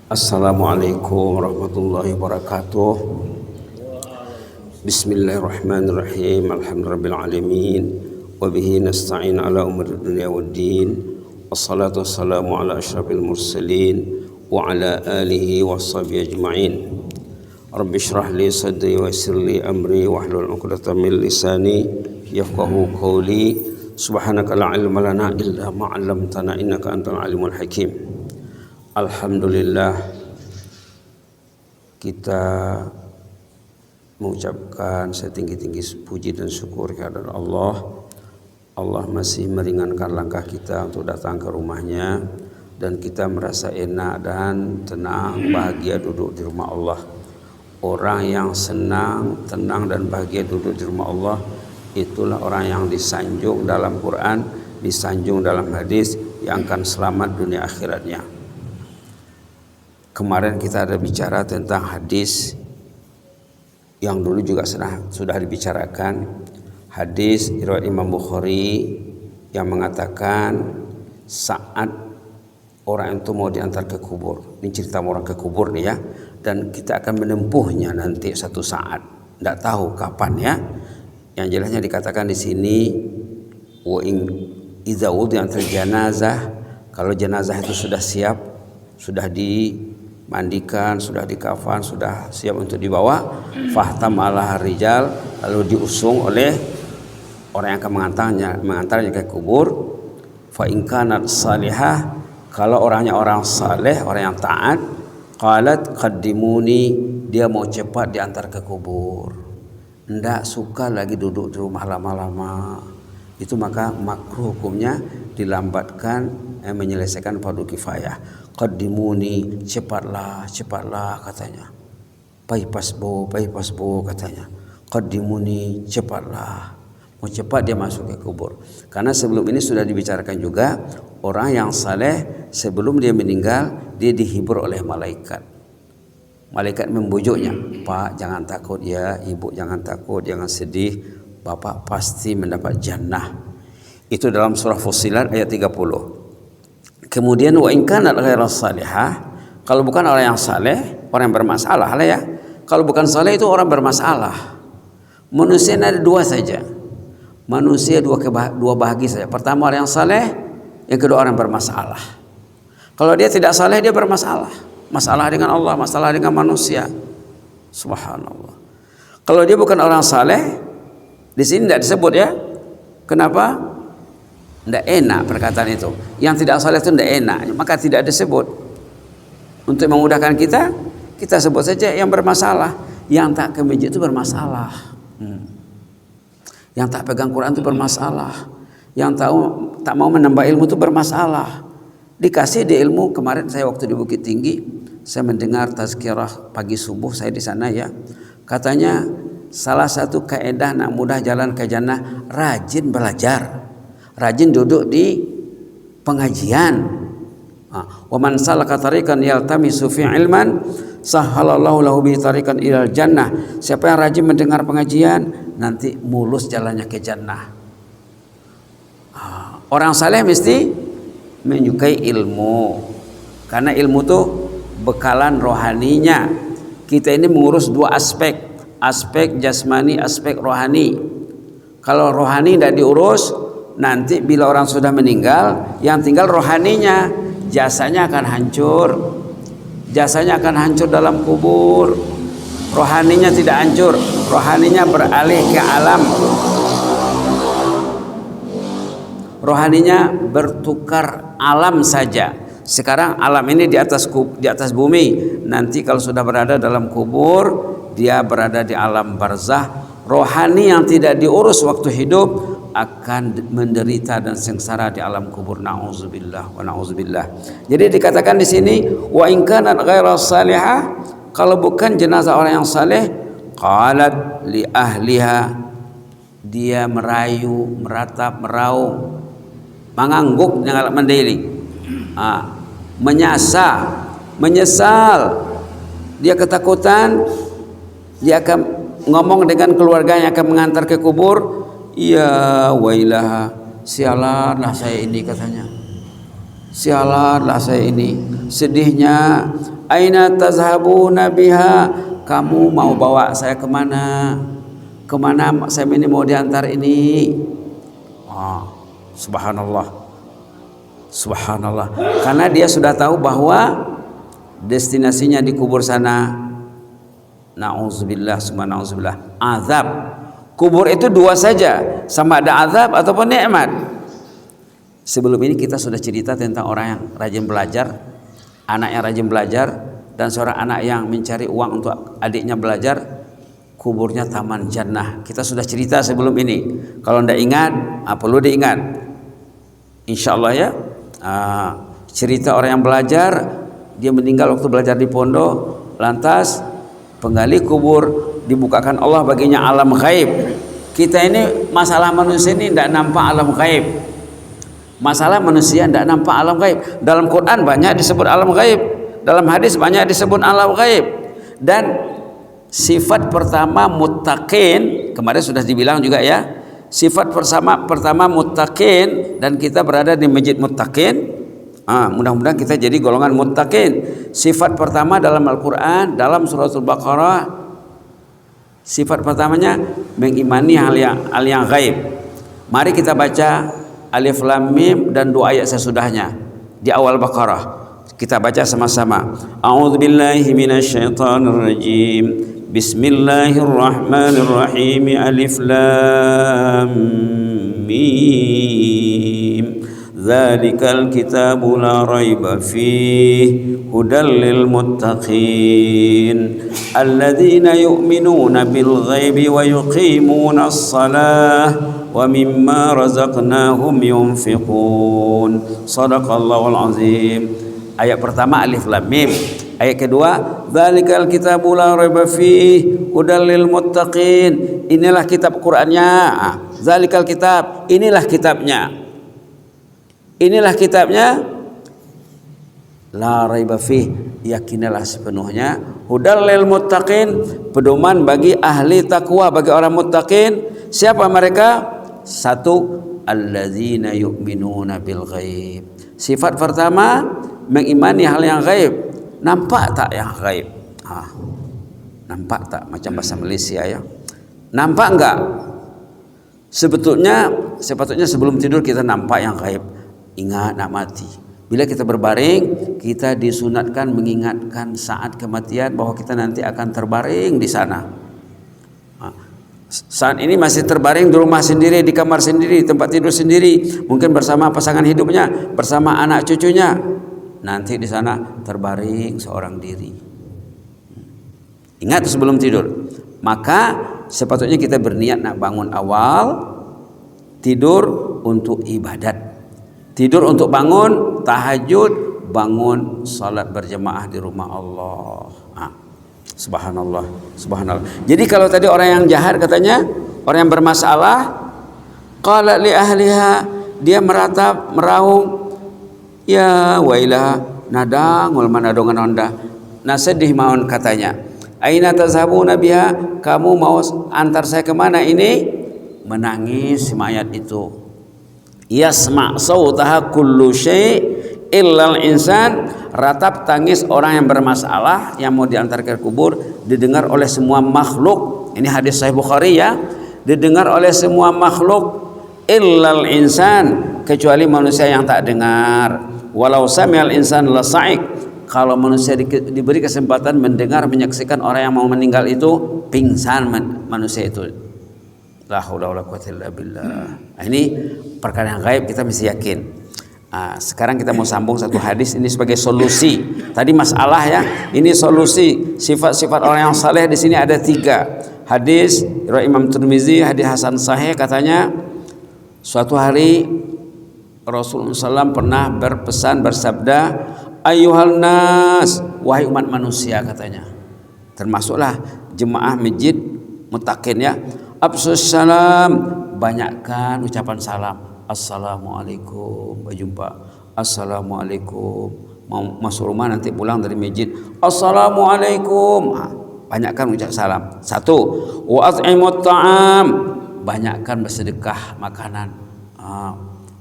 Assalamualaikum warahmatullahi wabarakatuh. Bismillahirrahmanirrahim. Alhamdulillahirabbil alamin. Wa bihi nasta'in ala umuri dunya waddin. Wassalatu wassalamu ala asyrafil mursalin wa ala alihi washabihi ajma'in. Rabbi shrah li sadri wa yassir li amri wahlul 'uqdatam min lisani yafqahu qawli. Subhanaka la ilma lana illa ma 'allamtana innaka antal alimul hakim. Alhamdulillah, kita mengucapkan setinggi-tinggi puji dan syukur kepada Allah. Allah masih meringankan langkah kita untuk datang ke rumahnya, dan kita merasa enak dan tenang, bahagia duduk di rumah Allah. Orang yang senang, tenang dan bahagia duduk di rumah Allah, itulah orang yang disanjung dalam Quran, disanjung dalam hadis, yang akan selamat dunia akhiratnya. Kemarin kita ada bicara tentang hadis yang dulu juga sudah dibicarakan. Hadis riwayat Imam Bukhari yang mengatakan saat orang itu mau diantar ke kubur. Ini cerita orang ke kubur nih ya. Dan kita akan menempuhnya nanti satu saat. Tidak tahu kapan ya. Yang jelasnya dikatakan di sini wa in idza wudi'atil janazah, kalau jenazah itu sudah siap, sudah dimandikan, sudah dikafan, sudah siap untuk dibawa, fahtam ala rijal, lalu diusung oleh orang yang akan mengantarnya ke kubur. Fa in kanat salihah, kalau orangnya orang saleh, orang yang taat, qalat qaddimuni, dia mau cepat diantar ke kubur, ndak suka lagi duduk di rumah lama-lama, itu maka makruh hukumnya dilambatkan, menyelesaikan fardu kifayah. Qaddimuni, cepatlah katanya. Paipas bo katanya. Qaddimuni, cepatlah. Mau cepat dia masuk ke kubur. Karena sebelum ini sudah dibicarakan juga, orang yang saleh sebelum dia meninggal, dia dihibur oleh malaikat. Malaikat membujuknya, Pak jangan takut ya, Ibu jangan takut, jangan sedih, Bapak pasti mendapat jannah. Itu dalam surah Fussilat ayat 30. Kemudian wa in kanat ghairas salihah, kalau bukan orang yang saleh, orang yang bermasalah lah ya. Kalau bukan saleh itu orang bermasalah. Manusia ada dua saja. Manusia dua bahagi saja. Pertama orang yang saleh, yang kedua orang yang bermasalah. Kalau dia tidak saleh, dia bermasalah. Masalah dengan Allah, masalah dengan manusia. Subhanallah. Kalau dia bukan orang saleh, di sini tidak disebut ya. Kenapa? Tidak enak perkataan itu. Yang tidak saleh itu tidak enak, maka tidak disebut. Untuk memudahkan kita, kita sebut saja yang bermasalah. Yang tak ke masjid itu bermasalah. Yang tak pegang Quran itu bermasalah. Yang tak mau menambah ilmu itu bermasalah. Dikasih di ilmu. Kemarin saya waktu di Bukit Tinggi, saya mendengar tazkirah pagi subuh, saya di sana ya. Katanya salah satu kaedah nak mudah jalan ke jannah, rajin belajar, rajin duduk di pengajian. Wa man salaka tariqan yaltamisu fi ilman sahhalallahu lahu bi tariqan ilal jannah. Siapa yang rajin mendengar pengajian, nanti mulus jalannya ke jannah. Orang saleh mesti menyukai ilmu, karena ilmu itu bekalan rohaninya. Kita ini mengurus dua aspek, aspek jasmani, aspek rohani. Kalau rohani tidak diurus, nanti bila orang sudah meninggal, yang tinggal rohaninya, jasanya akan hancur. Jasanya akan hancur dalam kubur. Rohaninya tidak hancur, rohaninya beralih ke alam. Rohaninya bertukar alam saja. Sekarang alam ini di atas bumi. Nanti kalau sudah berada dalam kubur, dia berada di alam barzah. Rohani yang tidak diurus waktu hidup akan menderita dan sengsara di alam kubur. Nauzubillah wa nauzubillah. Jadi dikatakan di sini wa in kanat ghairas salihah, kalau bukan jenazah orang yang saleh, qalat li ahliha, dia merayu, meratap, meraung, mengangguk dengan mandiri, menyesal, dia ketakutan, dia akan ngomong dengan keluarganya akan mengantar ke kubur, ya wailah, sialanlah saya ini katanya. Sialanlah saya ini, sedihnya. Aina tazhabuna biha, kamu mau bawa saya kemana? Kemana saya ini mau diantar ini? Subhanallah, subhanallah. Karena dia sudah tahu bahwa destinasinya di kubur sana. Na'udzubillah, summa na'udzubillah, azab. Kubur itu dua saja, sama ada azab ataupun nikmat. Sebelum ini kita sudah cerita tentang orang yang rajin belajar, anak yang rajin belajar, dan seorang anak yang mencari uang untuk adiknya belajar. Kuburnya taman jannah. Kita sudah cerita sebelum ini. Kalau tidak ingat, perlu diingat. Insya Allah ya. Cerita orang yang belajar, dia meninggal waktu belajar di pondok, lantas penggali kubur dibukakan Allah baginya alam gaib. Kita ini masalah manusia ini tidak nampak alam gaib. Masalah manusia tidak nampak alam gaib. Dalam Quran banyak disebut alam gaib, dalam hadis banyak disebut alam gaib. Dan sifat pertama muttaqin, kemarin sudah dibilang juga ya, sifat pertama muttaqin, dan kita berada di masjid muttaqin. Mudah-mudahan kita jadi golongan muttaqin. Sifat pertama dalam Al-Quran, dalam surah Al-Baqarah, sifat pertamanya mengimani hal yang gaib. Mari kita baca Alif Lam Mim dan 2 ayat sesudahnya di awal Baqarah. Kita baca sama-sama. A'udzubillahi minasyaitonirrajim. Bismillahirrahmanirrahim. Alif Lam Mim. Dzalikal kitabu la raiba fihi hudal lil muttaqin alladzina yu'minuna bil ghaibi wa yuqimuna as-salah wa mimma razaqnahum yunfiqun. Shadaqallahul azim. Ayat pertama Alif Lam Mim. Ayat kedua dzalikal kitabu la raiba fihi hudal lil muttaqin. Inilah kitab Qur'annya. Dzalikal kitab, inilah kitabnya. Inilah kitabnya, la raiba fih, yakinilah sepenuhnya, hudal lil muttaqin, pedoman bagi ahli takwa, bagi orang muttaqin. Siapa mereka? Satu, alladzina yu'minuna bil ghaib. Sifat pertama mengimani hal yang gaib. Nampak tak yang gaib? Nampak tak? Macam bahasa Malaysia ya. Nampak enggak? Sepatutnya sebelum tidur kita nampak yang gaib. Ingat nak mati. Bila kita berbaring, kita disunatkan mengingatkan saat kematian bahwa kita nanti akan terbaring di sana. Saat ini masih terbaring di rumah sendiri, di kamar sendiri, tempat tidur sendiri, mungkin bersama pasangan hidupnya, bersama anak cucunya. Nanti di sana terbaring seorang diri. Ingat sebelum tidur. Maka sepatutnya kita berniat nak bangun awal, tidur untuk ibadat. Tidur untuk bangun tahajud, bangun salat berjamaah di rumah Allah. Subhanallah, subhanallah. Jadi kalau tadi orang yang jahat katanya, orang yang bermasalah, qala li ahliha, dia meratap, meraung, ya wailah, nadang wal manadongan onda. Nah sedih maun katanya. Aina tazhabuna biha, kamu mau antar saya kemana ini? Menangis mayat itu. Yasma' sautaha kullu syai' illal insan. Ratap tangis orang yang bermasalah yang mau diantar ke kubur didengar oleh semua makhluk. Ini hadis Sahih Bukhari ya. Didengar oleh semua makhluk illal insan, kecuali manusia yang tak dengar. Walau sami'al insan la sa'iq. Kalau manusia diberi kesempatan mendengar, menyaksikan orang yang mau meninggal itu, pingsan manusia itu. La haula wala quwwata illa billah. Ini perkara yang gaib, kita mesti yakin. Sekarang kita mau sambung satu hadis ini sebagai solusi. Tadi masalah ya, ini solusi. Sifat-sifat orang yang saleh di sini ada 3. Hadis riwayat Imam Tirmizi, hadis hasan sahih, katanya suatu hari Rasulullah SAW pernah berpesan, bersabda, ayyuhal nas, wahai umat manusia katanya. Termasuklah jemaah masjid muttaqin ya. Absus salam, banyakkan ucapan salam. Assalamualaikum, berjumpa. Assalamualaikum, mau masuk rumah nanti pulang dari masjid. Assalamualaikum, banyakkan ucap salam. 1. Wa at'imut ta'am, banyakkan bersedekah makanan,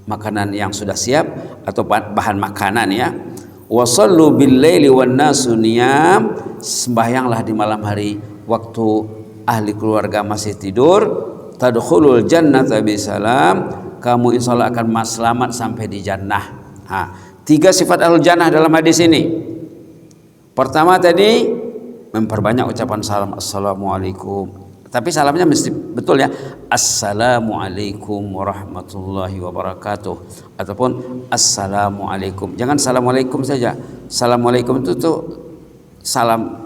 makanan yang sudah siap atau bahan makanan ya. Wa shallu bil laili wan nasu niyam, sembahyanglah di malam hari waktu ahli keluarga masih tidur. Tadkhulul jannata bisalam, kamu insyaallah akan selamat sampai di jannah. 3 sifat ahlul jannah dalam hadis ini. Pertama tadi memperbanyak ucapan salam, assalamualaikum. Tapi salamnya mesti betul ya, assalamualaikum warahmatullahi wabarakatuh, ataupun assalamualaikum. Jangan assalamualaikum saja. Assalamualaikum itu tuh salam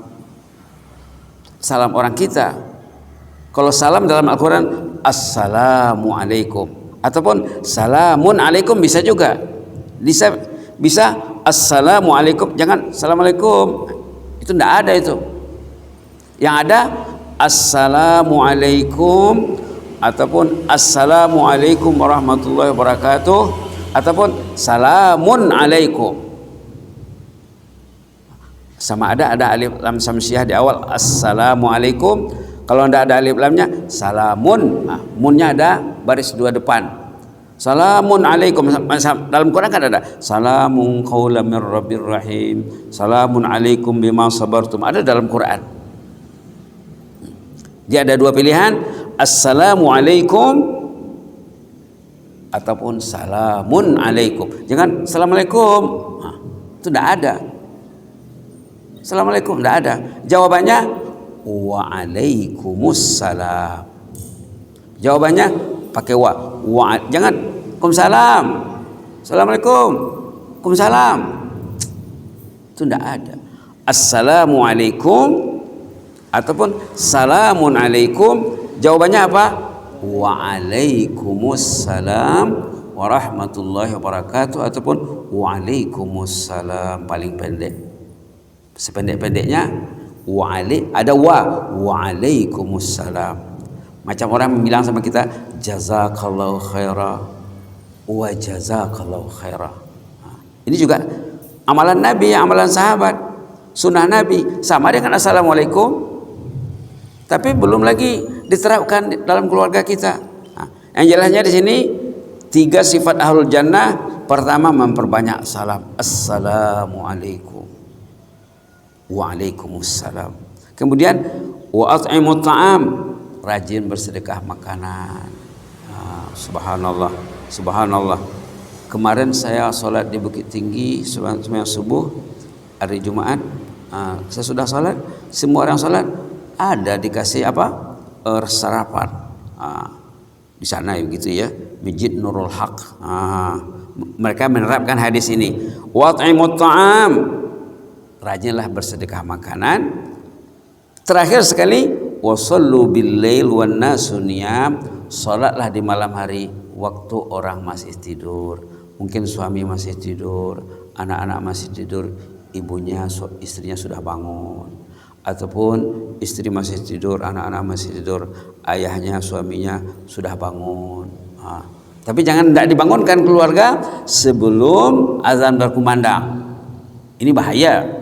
orang kita. Kalau salam dalam Al-Quran assalamualaikum, ataupun salamun alaikum bisa juga. Bisa assalamualaikum, jangan assalamualaikum. Itu tidak ada itu. Yang ada assalamualaikum, ataupun assalamualaikum warahmatullahi wabarakatuh, ataupun salamun alaikum. Sama ada alif lam samsiah di awal assalamualaikum. Kalau tidak ada alif lamnya salamun, munnya ada baris 2 depan. Salamun alaikum. Dalam Quran kan ada salamun qaulan mir rabbir rahim, salamun alaikum bima sabartum, ada dalam Quran. Dia ada 2 pilihan, assalamualaikum ataupun salamun alaikum. Jangan assalamualaikum, itu tidak ada. Assalamualaikum tidak ada. Jawabannya waalaikumsalam. Jawabannya pakai wa. Jangan kumsalam, assalamualaikum, kumsalam. Itu tidak ada. Assalamualaikum ataupun salamun alaikum, jawabannya apa? Waalaikumsalam warahmatullahi wabarakatuh, ataupun waalaikumsalam, paling pendek. Sependek-pendeknya ada waalaikumsalam. Macam orang bilang sama kita jazakallahu khaira wa jazakallahu khaira. Ini juga amalan Nabi, amalan sahabat, sunnah Nabi, sama dengan assalamualaikum, tapi belum lagi diterapkan dalam keluarga kita. Yang jelasnya di sini 3 sifat ahlul jannah. Pertama, memperbanyak salam, assalamualaikum, waalaikumsalam. Kemudian wa at'imut ta'am, rajin bersedekah makanan. Subhanallah, subhanallah. Kemarin saya sholat di Bukit Tinggi sembahyang subuh hari Jumat. Saya sudah sholat, semua orang sholat ada dikasih apa? Sarapan. Di sana begitu ya, Masjid Nurul Haq. Mereka menerapkan hadis ini. Wat'imut ta'am, rajinlah bersedekah makanan. Terakhir sekali, wasallu bil lail wan nasu niyam, salatlah di malam hari waktu orang masih tidur. Mungkin suami masih tidur, anak-anak masih tidur, ibunya, istrinya sudah bangun, ataupun istri masih tidur, anak-anak masih tidur, ayahnya, suaminya sudah bangun. Tapi jangan tidak dibangunkan keluarga sebelum azan berkumandang. Ini bahaya.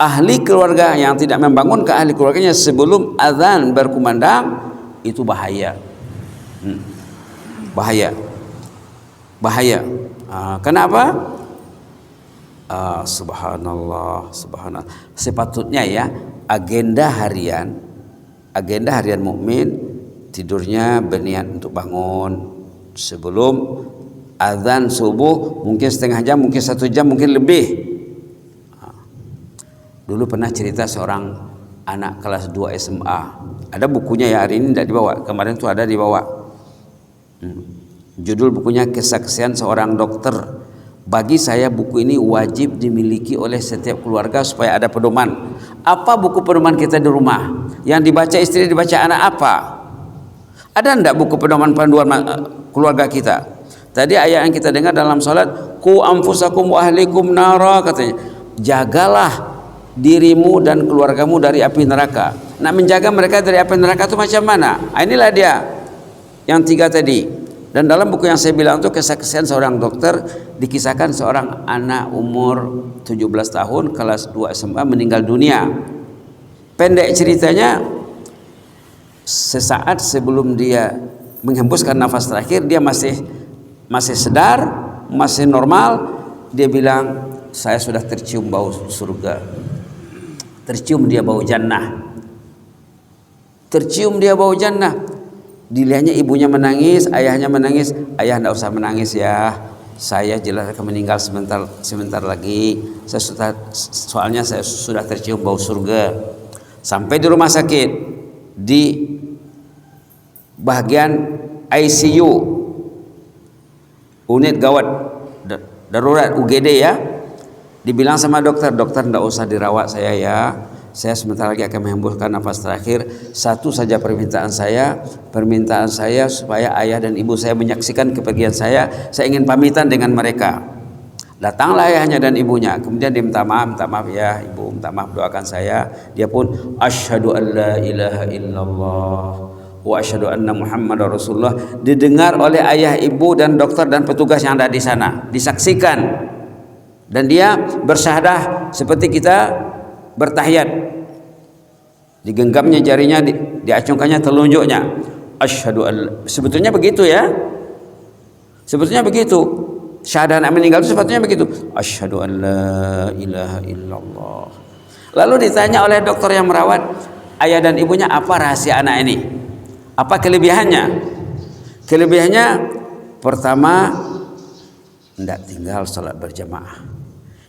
Ahli keluarga yang tidak membangunkan ahli keluarganya sebelum azan berkumandang, itu bahaya. Bahaya. Kenapa? Subhanallah, subhanallah. Sepatutnya ya, agenda harian mukmin tidurnya berniat untuk bangun sebelum azan subuh, mungkin setengah jam, mungkin 1 jam, mungkin lebih. Dulu pernah cerita seorang anak kelas 2 SMA. Ada bukunya ya, hari ini tidak dibawa, kemarin itu ada dibawa. Judul bukunya Kisah-Kesahian Seorang Dokter. Bagi saya buku ini wajib dimiliki oleh setiap keluarga supaya ada pedoman. Apa buku pedoman kita di rumah? Yang dibaca istri, dibaca anak apa? Ada enggak buku pedoman panduan keluarga kita? Tadi ayat yang kita dengar dalam salat, qu anfusakum wa ahlikum nara, katanya. Jagalah dirimu dan keluargamu dari api neraka. Nah, menjaga mereka dari api neraka itu macam mana? Inilah dia yang 3 tadi. Dan dalam buku yang saya bilang itu Kisah-Kesahian Seorang Dokter, dikisahkan seorang anak umur 17 tahun kelas 2 SMA meninggal dunia. Pendek ceritanya, sesaat sebelum dia menghembuskan nafas terakhir, dia masih sedar, masih normal. Dia bilang, saya sudah tercium bau surga, tercium dia bau jannah, tercium dia bau jannah. Dilihatnya ibunya menangis, ayahnya menangis. Ayah tidak usah menangis ya, saya jelas akan meninggal sebentar lagi. Soalnya saya sudah tercium bau surga. Sampai di rumah sakit, di bagian ICU, unit gawat darurat UGD ya, dibilang sama dokter tidak usah dirawat saya ya, saya sebentar lagi akan menghembuskan nafas terakhir. Satu saja permintaan saya supaya ayah dan ibu saya menyaksikan kepergian saya ingin pamitan dengan mereka. Datanglah ayahnya dan ibunya, kemudian dia minta maaf ya ibu, minta maaf, doakan saya. Dia pun asyhadu an la ilaha illallah wa asyhadu anna muhammadar rasulullah, didengar oleh ayah, ibu dan dokter dan petugas yang ada di sana, disaksikan. Dan dia bersyahadah seperti kita bertahiyat, digenggamnya jarinya, diacungkannya telunjuknya, asyhadu an, sebetulnya begitu ya, sebetulnya begitu. Syahadah anak meninggal itu sepatutnya begitu, asyhadu an la ilaha illallah. Lalu ditanya oleh dokter yang merawat ayah dan ibunya, apa rahasia anak ini, apa kelebihannya? Kelebihannya pertama, tidak tinggal sholat berjamaah.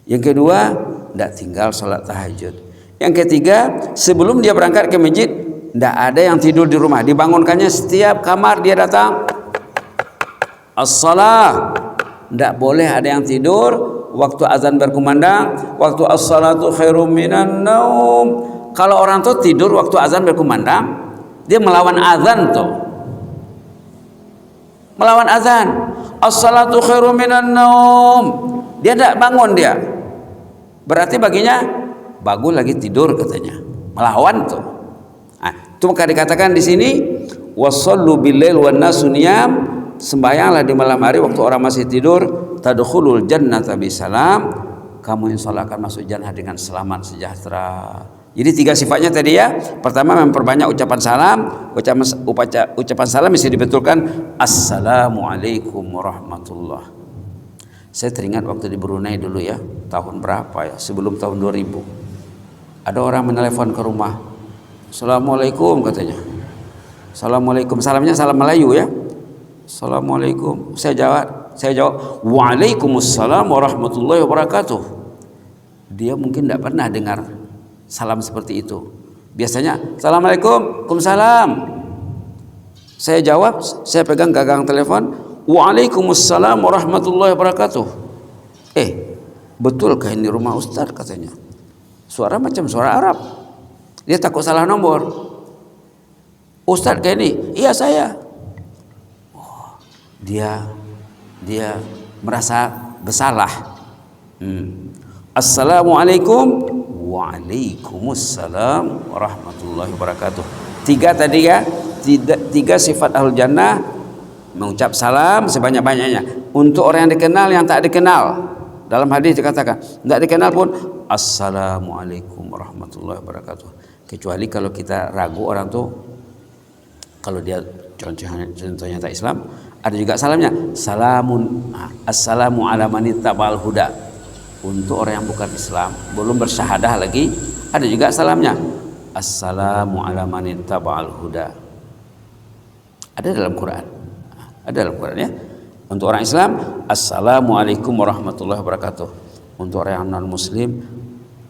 Yang kedua, tidak tinggal sholat tahajud. Yang ketiga, sebelum dia berangkat ke masjid, tidak ada yang tidur di rumah, dibangunkannya setiap kamar dia datang, as-salah. Tidak boleh ada yang tidur waktu azan berkumandang, waktu as-salatu khairum minan naum. Kalau orang tuh tidur waktu azan berkumandang, dia melawan azan tuh, melawan azan. As-salatu khairum minan naum, dia tidak bangun dia, berarti baginya bagus lagi tidur katanya, melawan tuh. Nah, itu maka dikatakan di sini wasallu billail wan nasu niyam, sembahyanglah di malam hari waktu orang masih tidur, tadkhulul jannata bisalam, kamu insyaallah akan masuk jannah dengan selamat sejahtera. Jadi 3 sifatnya tadi ya. Pertama, memperbanyak ucapan salam. Ucapan salam mesti dibetulkan, assalamualaikum warahmatullah. Saya teringat waktu di Brunei dulu ya, tahun berapa ya, sebelum tahun 2000, ada orang menelepon ke rumah, assalamualaikum katanya. Assalamualaikum, salamnya salam Melayu ya, assalamualaikum. Saya jawab waalaikumsalam warahmatullahi wabarakatuh. Dia mungkin tidak pernah dengar salam seperti itu. Biasanya assalamualaikum, waalaikumsalam. Saya jawab, saya pegang gagang telepon, waalaikumsalam warahmatullahi wabarakatuh. Betulkah ini rumah Ustaz katanya? Suara macam suara Arab. Dia takut salah nomor. Ustaz kayak ini? Iya saya. Dia merasa bersalah. Assalamualaikum, waalaikumsalam warahmatullahi wabarakatuh. 3 tadi ya, 3 sifat ahlul jannah, mengucap salam sebanyak-banyaknya untuk orang yang dikenal, yang tak dikenal. Dalam hadis dikatakan tidak dikenal pun assalamualaikum warahmatullahi wabarakatuh. Kecuali kalau kita ragu orang tuh, kalau dia contohnya tak Islam, ada juga salamnya assalamu ala manittaba'al huda, untuk orang yang bukan Islam, belum bersyahadah lagi, ada juga salamnya assalamu ala manittaba'al huda. Ada dalam Quran, ada dalam Quran ya. Untuk orang Islam, assalamualaikum warahmatullahi wabarakatuh. Untuk orang yang non muslim,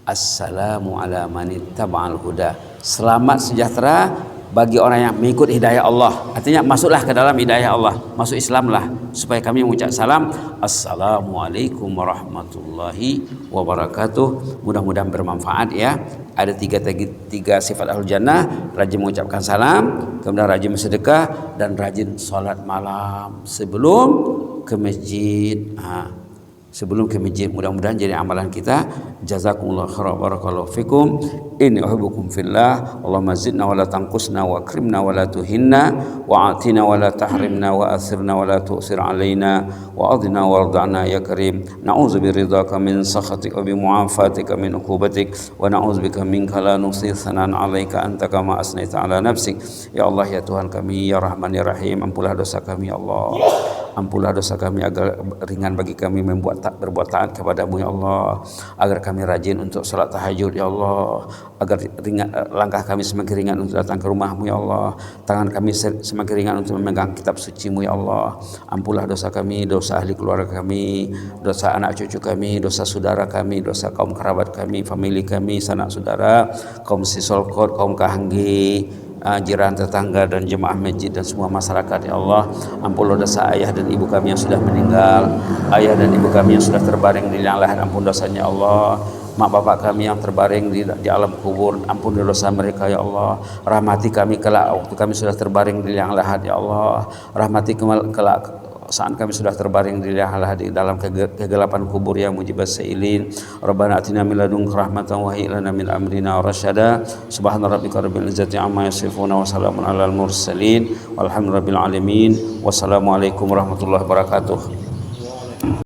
assalamu ala manittaba'al huda, selamat sejahtera bagi orang yang mengikut hidayah Allah. Artinya masuklah ke dalam hidayah Allah, masuk Islamlah, supaya kami mengucap salam assalamualaikum warahmatullahi wabarakatuh. Mudah-mudahan bermanfaat ya. Ada 3 sifat ahlul jannah: rajin mengucapkan salam, kemudian rajin bersedekah, dan rajin sholat malam sebelum ke masjid. Sebelum ke masjid, mudah-mudahan jadi amalan kita. Jazakumullah khairan, barakallahu fikum. Inni uhibbukum fillah. Allahumma zidna wa la tanqusna, wa akrimna wa la tuhinna, wa atina wa la tahrimna, wa asirna wa la tu'sir alaina, wa adina wa arda'na ya karim. Na'udzu biridhaka min sakhatika wa bi mu'afatika min uqubatik, wa na'udzu bika minka la nuhsi thanan 'alaika anta kama asnaita 'ala nafsik. Ya Allah, ya Tuhan kami, ya Rahman ya Rahim, ampunlah dosa kami ya Allah. Ampunlah dosa kami agar ringan bagi kami berbuat taat kepadamu ya Allah, agar kami rajin untuk salat tahajud ya Allah, agar langkah kami semakin ringan untuk datang ke rumahmu ya Allah, tangan kami semakin ringan untuk memegang kitab sucimu ya Allah. Ampunlah dosa kami, dosa ahli keluarga kami, dosa anak cucu kami, dosa saudara kami, dosa kaum kerabat kami, famili kami, sanak saudara, kaum sisolkot, kaum kahanggi, jiran tetangga dan jemaah masjid dan semua masyarakat ya Allah. Ampunlah dosa ayah dan ibu kami yang sudah meninggal, ayah dan ibu kami yang sudah terbaring di liang lahat, ampun dosanya Allah. Mak bapak kami yang terbaring di alam kubur, ampun dosa mereka ya Allah. Rahmati kami kelak waktu kami sudah terbaring di liang lahat ya Allah. Rahmati kelak saat kami sudah terbaring di di dalam kegelapan kubur yang mujibas sailin. Rabbana atina min ladunka rahmatan wa hayyi lana min amrina rasyada. Subhana rabbika rabbil izzati amma yasifun wa salamun alal mursalin walhamdulillahi rabbil alamin. Wassalamualaikum warahmatullahi wabarakatuh.